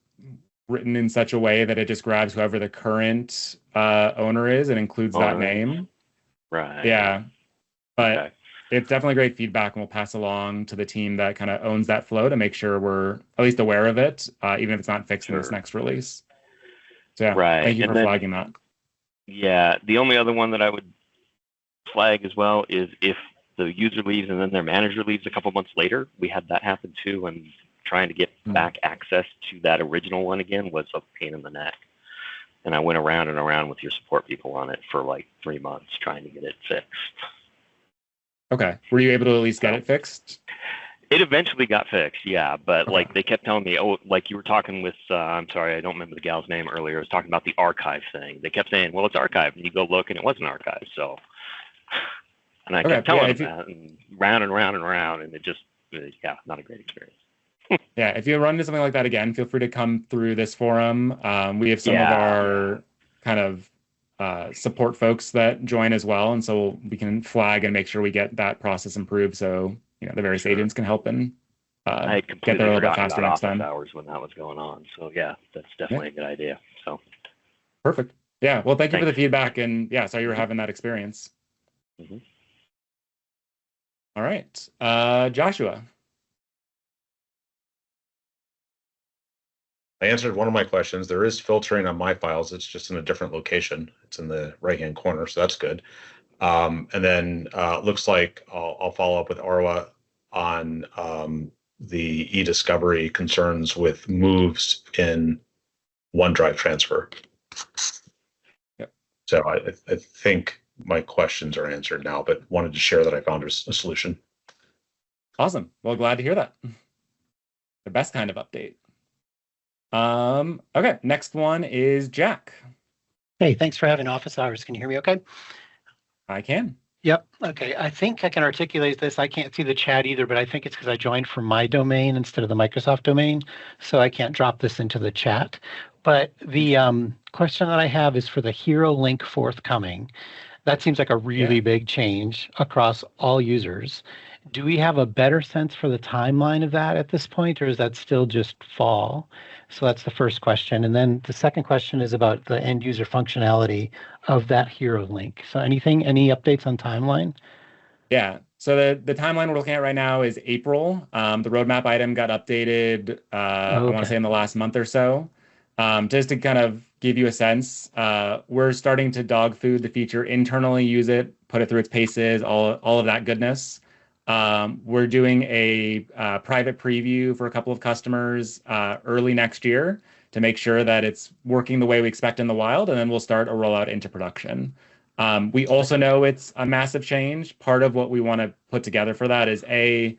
written in such a way that it just grabs whoever the current owner is and includes that name. Right. Yeah, but it's definitely great feedback, and we'll pass along to the team that kind of owns that flow to make sure we're at least aware of it, even if it's not fixed in this next release. So yeah, thank you for flagging that. Yeah, the only other one that I would flag as well is if the user leaves and then their manager leaves a couple months later. We had that happen too, and trying to get back access to that original one again was a pain in the neck. And I went around and around with your support people on it for like 3 months trying to get it fixed. Okay. Were you able to at least get it fixed? It eventually got fixed, yeah. But like they kept telling me, oh, like you were talking with, I'm sorry, I don't remember the gal's name earlier. I was talking about the archive thing. They kept saying, well, it's archived. And you go look and it wasn't archived. So, and I kept telling them that and round and round and round. And it just, yeah, not a great experience. Yeah, if you run into something like that again, feel free to come through this forum. We have some of our kind of support folks that join as well, and so we can flag and make sure we get that process improved, so the various agents can help and get there a little bit faster next time. Hours when that was going on, so yeah, that's definitely a good idea. So perfect. Yeah, well, thank you for the feedback, and yeah, sorry you were having that experience. All right, Joshua. I answered one of my questions. There is filtering on my files. It's just in a different location. It's in the right-hand corner, so that's good. And then looks like I'll follow up with Arwa on the e-discovery concerns with moves in OneDrive transfer. Yep. So I think my questions are answered now, but wanted to share that I found a solution. Awesome. Well, glad to hear that. The best kind of update. Okay, next one is Jack. Hey, thanks for having office hours. Can you hear me okay? I can. Yep. Okay. I think I can articulate this. I can't see the chat either, but I think it's because I joined from my domain instead of the Microsoft domain. So I can't drop this into the chat. But the question that I have is for the hero link forthcoming. That seems like a really big change across all users. Do we have a better sense for the timeline of that at this point, or is that still just fall? So that's the first question. And then the second question is about the end user functionality of that hero link. So any updates on timeline? Yeah. So the timeline we're looking at right now is April. The roadmap item got updated, I want to say in the last month or so. Just to kind of give you a sense, we're starting to dog food the feature internally, use it, put it through its paces, all of that goodness. We're doing a private preview for a couple of customers early next year to make sure that it's working the way we expect in the wild, and then we'll start a rollout into production. We also know it's a massive change. Part of what we want to put together for that is a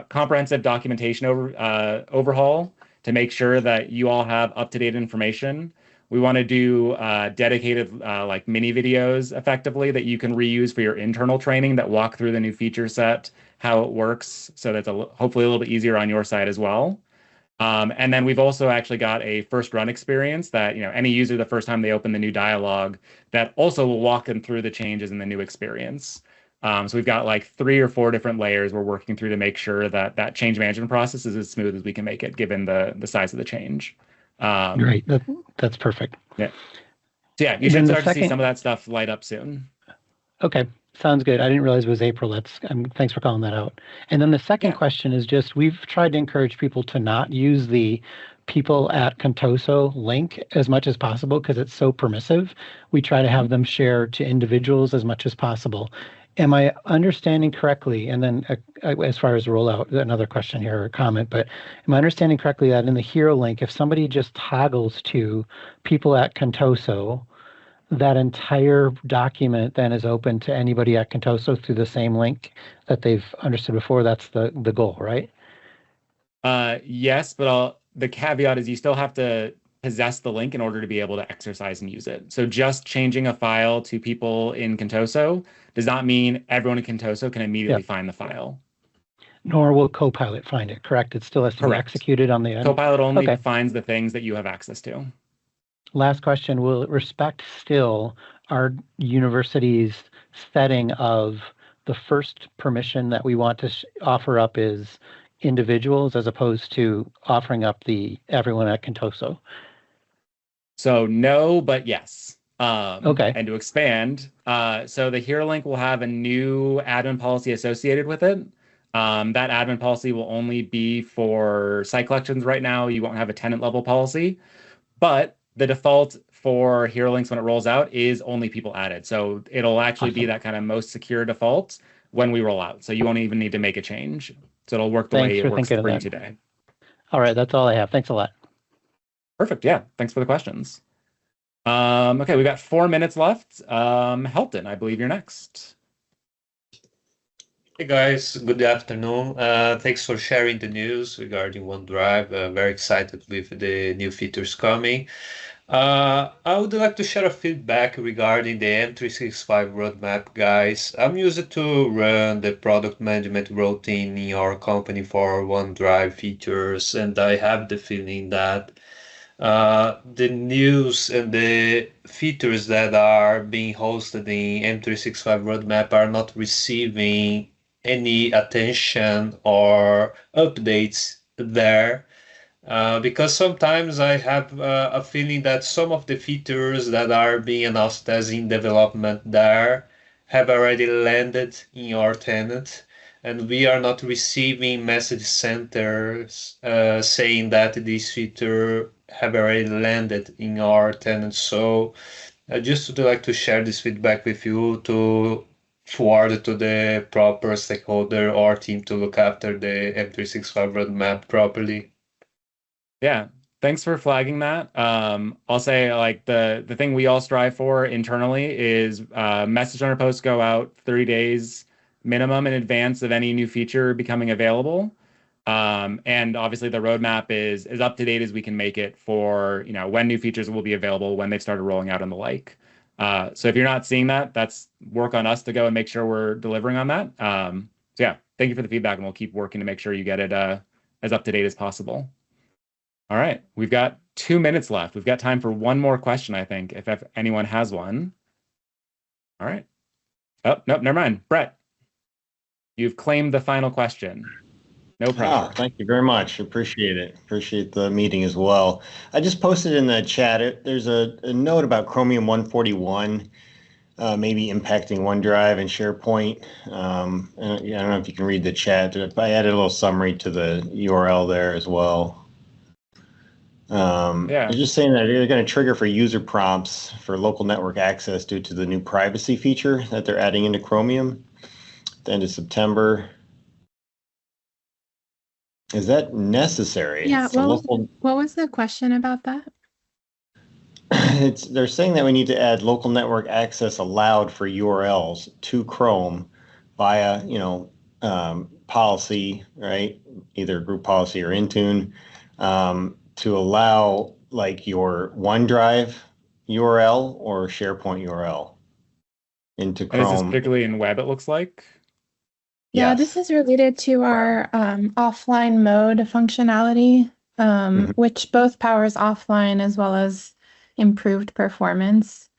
comprehensive documentation overhaul to make sure that you all have up-to-date information. We want to do dedicated like mini videos effectively that you can reuse for your internal training that walk through the new feature set, how it works, so that's hopefully a little bit easier on your side as well. And then we've also actually got a first run experience that, any user the first time they open the new dialog that also will walk them through the changes in the new experience. So we've got like 3 or 4 different layers we're working through to make sure that that change management process is as smooth as we can make it, given the size of the change. Great. That's perfect. Yeah. So yeah, you should start to see some of that stuff light up soon. Okay. Sounds good. I didn't realize it was April. Thanks for calling that out. And then the second question is just, we've tried to encourage people to not use the people at Contoso link as much as possible because it's so permissive. We try to have them share to individuals as much as possible. Am I understanding correctly? And then as far as rollout, another question here or comment, but am I understanding correctly that in the hero link, if somebody just toggles to people at Contoso, that entire document then is open to anybody at Contoso through the same link that they've understood before? That's the goal, right? Yes, but the caveat is you still have to possess the link in order to be able to exercise and use it. So just changing a file to people in Contoso does not mean everyone in Contoso can immediately find the file. Nor will Copilot find it, correct? It still has to be executed on the end. Copilot only finds the things that you have access to. Last question, will it respect still our university's setting of the first permission that we want to offer up is individuals as opposed to offering up everyone at Contoso? So no, but yes. Okay. And to expand, so the Hero link will have a new admin policy associated with it. That admin policy will only be for site collections right now. You won't have a tenant level policy, but the default for Hero links when it rolls out is only people added. So it'll actually be that kind of most secure default when we roll out. So you won't even need to make a change. So it'll work the way it works for you today. All right, that's all I have. Thanks a lot. Perfect. Yeah, thanks for the questions. Okay, we got 4 minutes left. Helton, I believe you're next. Hey guys, good afternoon. Thanks for sharing the news regarding OneDrive. Very excited with the new features coming. I would like to share a feedback regarding the M365 roadmap, guys. I'm used to run the product management routine in our company for OneDrive features, and I have the feeling that the news and the features that are being hosted in M365 roadmap are not receiving any attention or updates there. Because sometimes I have a feeling that some of the features that are being announced as in development there have already landed in your tenant, and we are not receiving message centers saying that this feature have already landed in our tenant. So I just would like to share this feedback with you to forward to the proper stakeholder or team to look after the M365 roadmap properly. Yeah, thanks for flagging that. I'll say like the thing we all strive for internally is message center posts go out 30 days minimum in advance of any new feature becoming available. And obviously the roadmap is as up to date as we can make it for, when new features will be available, when they've started rolling out and the like. So if you're not seeing that, that's work on us to go and make sure we're delivering on that. So yeah, thank you for the feedback, and we'll keep working to make sure you get it as up to date as possible. All right, we've got 2 minutes left. We've got time for one more question, I think, if anyone has one. All right. Oh, nope, never mind. Brett, you've claimed the final question. No pressure. Oh, thank you very much. Appreciate it. Appreciate the meeting as well. I just posted in the chat, there's a note about Chromium 141 maybe impacting OneDrive and SharePoint. And I don't know if you can read the chat. I added a little summary to the URL there as well. Yeah. They're just saying that they're going to trigger for user prompts for local network access due to the new privacy feature that they're adding into Chromium at the end of September. Is that necessary? Yeah, So what was the question about that? they're saying that we need to add local network access allowed for URLs to Chrome via, policy, right? Either group policy or Intune, to allow like your OneDrive URL or SharePoint URL into And is this Chrome. particularly in web, it looks like? Yeah, this is related to our offline mode functionality, which both powers offline as well as improved performance.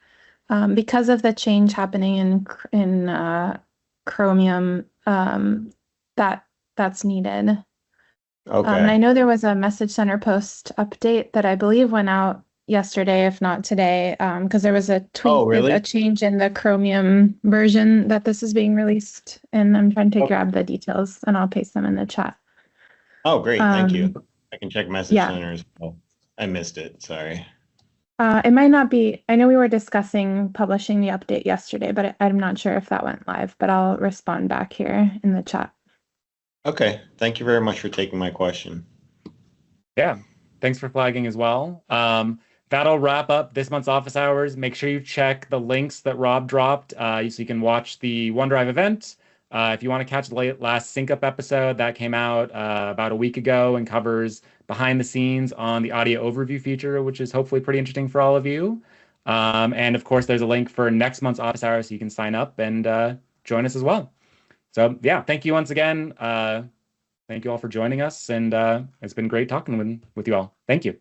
Because of the change happening in Chromium, that's needed. Okay. And I know there was a Message Center post update that I believe went out yesterday, if not today, because there was a tweet Oh, really? with a change in the Chromium version that this is being released, and I'm trying to grab the details, and I'll paste them in the chat. Oh, great. Thank you. I can check Message yeah. Center as well. I missed it. Sorry. It might not be, I know we were discussing publishing the update yesterday, but I'm not sure if that went live, but I'll respond back here in the chat. Okay. Thank you very much for taking my question. Yeah. Thanks for flagging as well. That'll wrap up this month's office hours. Make sure you check the links that Rob dropped so you can watch the OneDrive event. If you want to catch the last Sync Up episode, that came out about a week ago and covers behind the scenes on the audio overview feature, which is hopefully pretty interesting for all of you. And of course, there's a link for next month's office hours so you can sign up and join us as well. So yeah, thank you once again. Thank you all for joining us, and it's been great talking with you all. Thank you.